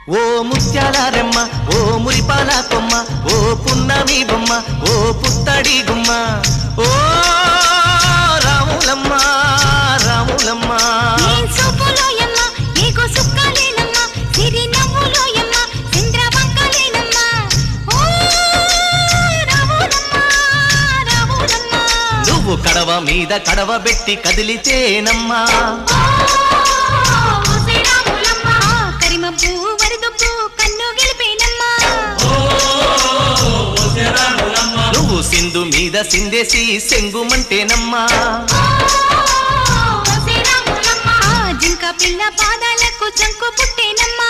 ఓ ముత్యాల రెమ్మ ఓ మురిపాల కొమ్మ ఓ పున్నమి బొమ్మ ఓ పుత్తడి గుమ్మ ఓ రాములమ్మ రాములమ్మ నువ్వు కడవ మీద కడవ పెట్టి కదిలితేనమ్మా నువ్వు సింధు మీద సిందేసి సెంగుమంటేనమ్మా జింక పిల్ల పాదాలకు చంకు పుట్టేనమ్మా